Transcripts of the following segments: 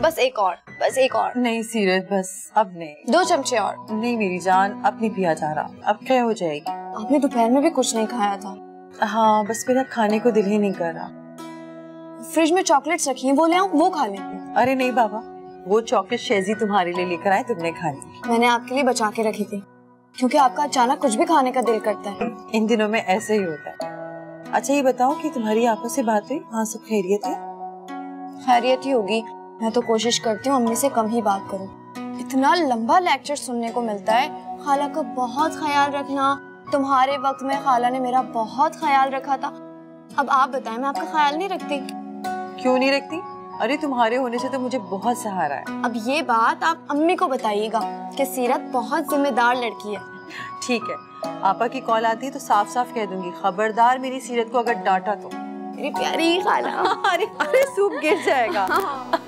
बस एक और, बस एक और। नहीं सीरत, बस अब नहीं। 2 चमचे और। नहीं मेरी जान, अब नहीं पिया जा रहा, अब क्या हो जाएगी। आपने दोपहर में भी कुछ नहीं खाया था। हाँ बस मेरा खाने को दिल ही नहीं कर रहा। फ्रिज में चॉकलेट्स रखी हैं, वो ले आऊं, वो खा लें। अरे नहीं बाबा, वो चॉकलेट शेजी तुम्हारे लिए लेकर आए, तुमने खा ली। मैंने आपके लिए बचा के रखी थी, क्योंकि आपका अचानक कुछ भी खाने का दिल करता है। इन दिनों में ऐसे ही होता है। अच्छा ये बताओ कि तुम्हारी आपस से बात हुई, हाँ सब खैरियत है? खैरियत ही होगी, मैं तो कोशिश करती हूँ अम्मी से कम ही बात करूँ। इतना लंबा लेक्चर सुनने को मिलता है, खाला का बहुत ख्याल रखना, तुम्हारे वक्त में खाला ने मेरा बहुत ख्याल रखा था। अब आप बताएं, मैं आपका ख्याल नहीं रखती? क्यों नहीं रखती? अरे तुम्हारे होने से तो मुझे बहुत सहारा है। अब ये बात आप अम्मी को बताइएगा कि सीरत बहुत जिम्मेदार लड़की है। ठीक है, आपा की कॉल आती है तो साफ साफ कह दूंगी, खबरदार मेरी सीरत को अगर डांटा तो। मेरी प्यारी खाला। अरे अरे सूप गिर जाएगा।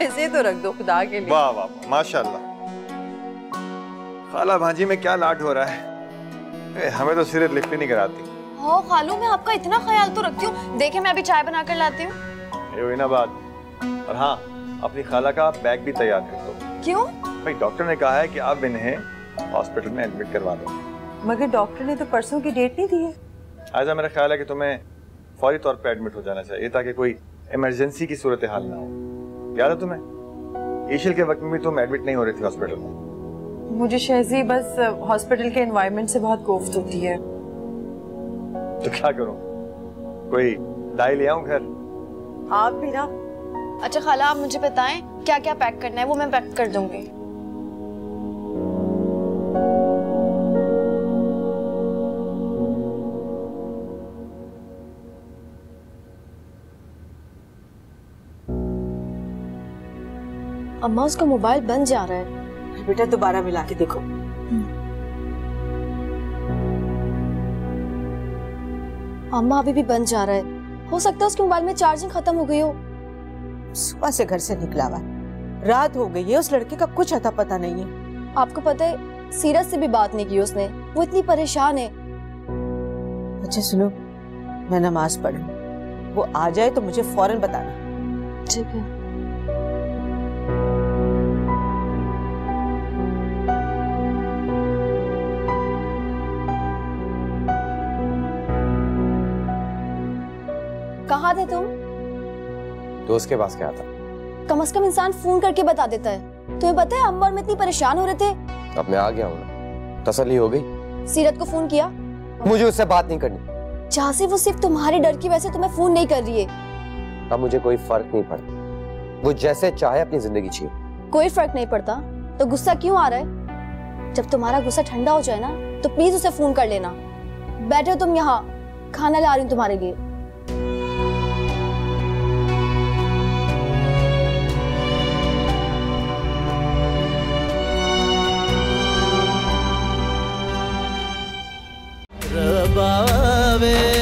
ऐसे तो रख दो खुदा के लिए। वाह वाह माशाल्लाह। खाला भांजी में क्या लाड हो रहा है, हमें तो सीरत लिफ्ट नहीं कराती। हो खालू, मैं आपका इतना ख्याल तो रखती हूँ। देखे मैं अभी चाय बना कर लाती हूँ। ये हुई ना बात। और हाँ, अपनी खाला का बैग भी तैयार कर दो। क्यों? भाई डॉक्टर ने कहा है कि आप इन्हें हॉस्पिटल में एडमिट करवा दो। मगर डॉक्टर ने तो परसों की डेट नहीं दी है। ऐसा मेरा ख्याल है कि तुम्हें फौरी तौर पे एडमिट हो जाना चाहिए, ताकि कोई इमरजेंसी की सूरत हाल ना हो। याद है तुम्हें ईशिल के वक्त में भी तुम एडमिट नहीं हो रही थी हॉस्पिटल में? मुझे शहजी बस हॉस्पिटल के एनवायरनमेंट से बहुत कोफ्त होती है। तो क्या करूं, कोई दाई ले आऊं घर? आप भी ना। अच्छा खाला, आप मुझे बताएं क्या क्या पैक करना है, वो मैं पैक कर दूंगी। अम्मा उसका मोबाइल बंद जा रहा है। बेटा दोबारा मिला के देखो। अम्मा अभी भी बंद जा रहा है, हो सकता है उसके मोबाइल में चार्जिंग खत्म हो गई हो। सुबह से घर से निकला हुआ, रात हो गई है, उस लड़के का कुछ अता पता नहीं है। आपको पता है सीरत से भी बात नहीं की उसने, वो इतनी परेशान है। अच्छा सुनो, मैं नमाज पढ़ लूं, वो आ जाए तो मुझे फौरन बताना। ठीक है। कहाँ थे तुम? दोस्त के पास गया था। कम से कम इंसान फोन करके बता देता है। तुम्हें पता है अम्मा और मैं इतनी परेशान हो रहे थे। अब मैं आ गया हूँ, तसल्ली हो गई। सीरत को फोन किया? मुझे उससे बात नहीं करनी। जहाँ से वो सिर्फ तुम्हारे डर की वजह से तुम्हें फोन नहीं कर रही है। अब मुझे कोई फर्क नहीं पड़ता, वो जैसे चाहे अपनी जिंदगी जिए। कोई फर्क नहीं पड़ता तो गुस्सा क्यों आ रहा है? जब तुम्हारा गुस्सा ठंडा हो जाए ना तो प्लीज उसे फोन कर लेना। बैठो तुम यहाँ, खाना ला रही हूँ तुम्हारे लिए। रबावे